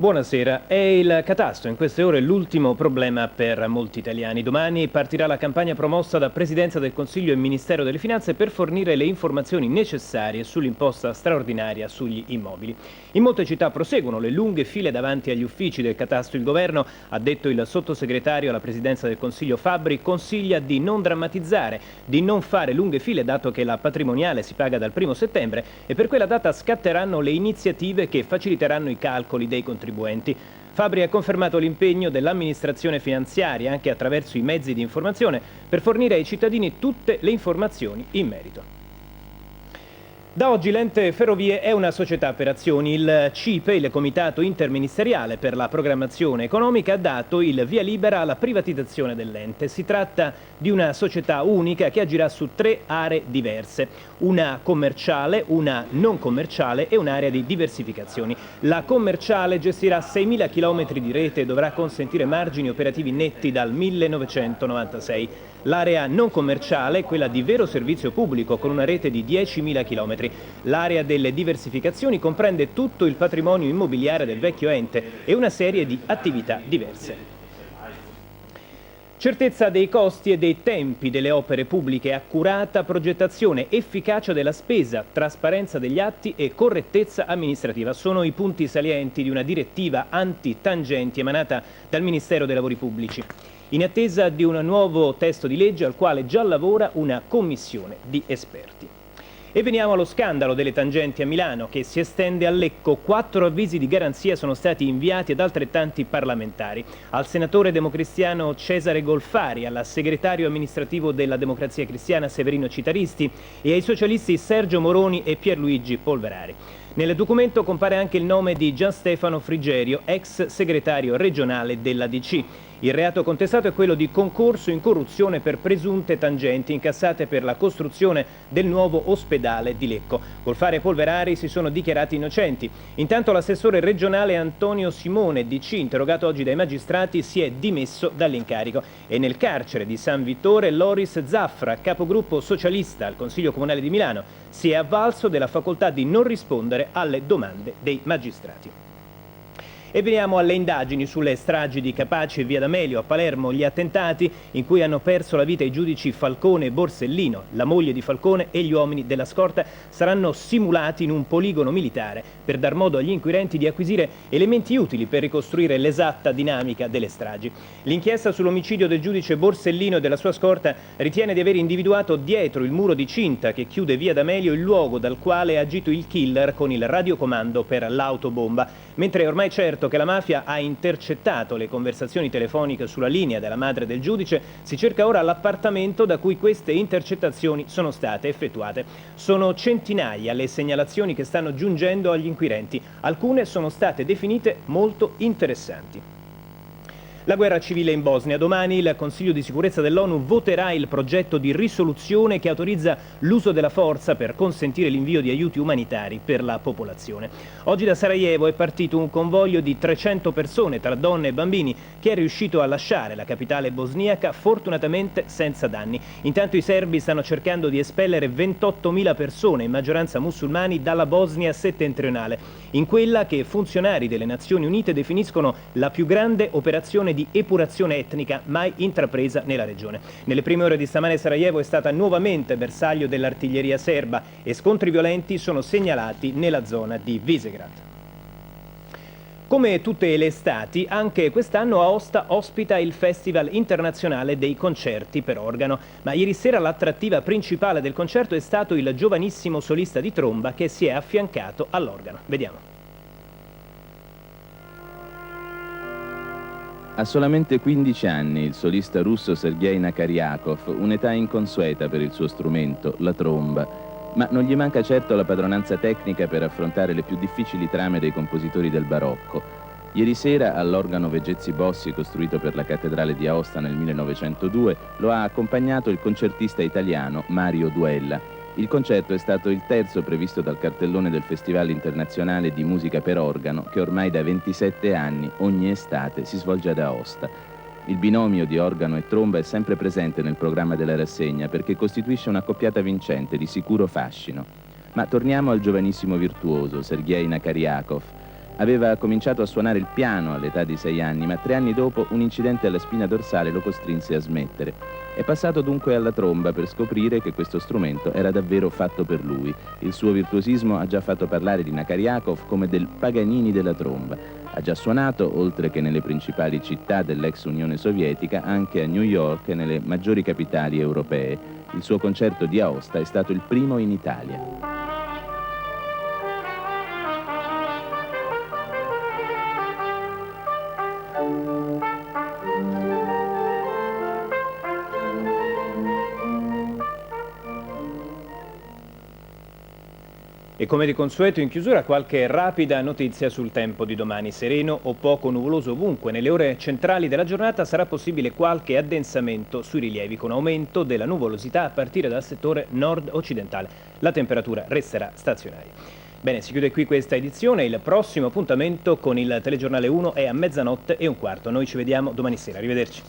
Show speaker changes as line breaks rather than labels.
Buonasera. È il catasto in queste ore l'ultimo problema per molti italiani. Domani partirà la campagna promossa da Presidenza del Consiglio e Ministero delle Finanze per fornire le informazioni necessarie sull'imposta straordinaria sugli immobili. In molte città proseguono le lunghe file davanti agli uffici del catasto. Il governo, ha detto il sottosegretario alla Presidenza del Consiglio Fabbri, consiglia di non drammatizzare, di non fare lunghe file dato che la patrimoniale si paga dal 1° settembre e per quella data scatteranno le iniziative che faciliteranno i calcoli dei contribuenti. Fabbri ha confermato l'impegno dell'amministrazione finanziaria, anche attraverso i mezzi di informazione, per fornire ai cittadini tutte le informazioni in merito. Da oggi l'ente Ferrovie è una società per azioni. Il CIPE, il Comitato Interministeriale per la Programmazione Economica, ha dato il via libera alla privatizzazione dell'ente. Si tratta di una società unica che agirà su 3 aree diverse, una commerciale, una non commerciale e un'area di diversificazioni. La commerciale gestirà 6.000 km di rete e dovrà consentire margini operativi netti dal 1996. L'area non commerciale è quella di vero servizio pubblico con una rete di 10.000 km. L'area delle diversificazioni comprende tutto il patrimonio immobiliare del vecchio ente e una serie di attività diverse. Certezza dei costi e dei tempi delle opere pubbliche, accurata progettazione, efficacia della spesa, trasparenza degli atti e correttezza amministrativa sono i punti salienti di una direttiva anti-tangenti emanata dal Ministero dei Lavori Pubblici, in attesa di un nuovo testo di legge al quale già lavora una commissione di esperti. E veniamo allo scandalo delle tangenti a Milano, che si estende a Lecco. 4 avvisi di garanzia sono stati inviati ad altrettanti parlamentari. Al senatore democristiano Cesare Golfari, al segretario amministrativo della Democrazia Cristiana Severino Citaristi e ai socialisti Sergio Moroni e Pierluigi Polverari. Nel documento compare anche il nome di Gianstefano Frigerio, ex segretario regionale della DC. Il reato contestato è quello di concorso in corruzione per presunte tangenti incassate per la costruzione del nuovo ospedale di Lecco. Golfari e Polverari si sono dichiarati innocenti. Intanto l'assessore regionale Antonio Simone, DC, interrogato oggi dai magistrati, si è dimesso dall'incarico. E nel carcere di San Vittore Loris Zaffra, capogruppo socialista al Consiglio Comunale di Milano, si è avvalso della facoltà di non rispondere alle domande dei magistrati. E veniamo alle indagini sulle stragi di Capaci e Via D'Amelio a Palermo, gli attentati in cui hanno perso la vita i giudici Falcone e Borsellino. La moglie di Falcone e gli uomini della scorta saranno simulati in un poligono militare per dar modo agli inquirenti di acquisire elementi utili per ricostruire l'esatta dinamica delle stragi. L'inchiesta sull'omicidio del giudice Borsellino e della sua scorta ritiene di aver individuato dietro il muro di cinta che chiude Via D'Amelio il luogo dal quale è agito il killer con il radiocomando per l'autobomba, mentre è ormai certo che la mafia ha intercettato le conversazioni telefoniche sulla linea della madre del giudice. Si cerca ora l'appartamento da cui queste intercettazioni sono state effettuate. Sono centinaia le segnalazioni che stanno giungendo agli inquirenti. Alcune sono state definite molto interessanti. La guerra civile in Bosnia. Domani il Consiglio di sicurezza dell'ONU voterà il progetto di risoluzione che autorizza l'uso della forza per consentire l'invio di aiuti umanitari per la popolazione. Oggi da Sarajevo è partito un convoglio di 300 persone, tra donne e bambini, che è riuscito a lasciare la capitale bosniaca fortunatamente senza danni. Intanto i serbi stanno cercando di espellere 28.000 persone, in maggioranza musulmani, dalla Bosnia settentrionale, in quella che funzionari delle Nazioni Unite definiscono la più grande operazione di epurazione etnica mai intrapresa nella regione. Nelle prime ore di stamane Sarajevo è stata nuovamente bersaglio dell'artiglieria serba e scontri violenti sono segnalati nella zona di Visegrad. Come tutte le estati, anche quest'anno Aosta ospita il Festival internazionale dei concerti per organo, ma ieri sera l'attrattiva principale del concerto è stato il giovanissimo solista di tromba che si è affiancato all'organo. Vediamo.
Ha solamente 15 anni il solista russo Sergei Nakariakov, un'età inconsueta per il suo strumento, la tromba, ma non gli manca certo la padronanza tecnica per affrontare le più difficili trame dei compositori del barocco. Ieri sera all'organo Veggezzi Bossi, costruito per la cattedrale di Aosta nel 1902, lo ha accompagnato il concertista italiano Mario Duella. Il concerto è stato il terzo previsto dal cartellone del Festival internazionale di musica per organo che ormai da 27 anni, ogni estate, si svolge ad Aosta. Il binomio di organo e tromba è sempre presente nel programma della rassegna perché costituisce un'accoppiata vincente di sicuro fascino. Ma torniamo al giovanissimo virtuoso, Sergei Nakariakov. Aveva cominciato a suonare il piano all'età di 6 anni, ma 3 anni dopo un incidente alla spina dorsale lo costrinse a smettere. È passato dunque alla tromba per scoprire che questo strumento era davvero fatto per lui. Il suo virtuosismo ha già fatto parlare di Nakarjakov come del Paganini della tromba. Ha già suonato, oltre che nelle principali città dell'ex Unione Sovietica, anche a New York e nelle maggiori capitali europee. Il suo concerto di Aosta è stato il primo in Italia.
E come di consueto in chiusura qualche rapida notizia sul tempo di domani. Sereno o poco nuvoloso ovunque. Nelle ore centrali della giornata sarà possibile qualche addensamento sui rilievi con aumento della nuvolosità a partire dal settore nord-occidentale. La temperatura resterà stazionaria. Bene, si chiude qui questa edizione. Il prossimo appuntamento con il Telegiornale 1 è a 00:15. Noi ci vediamo domani sera. Arrivederci.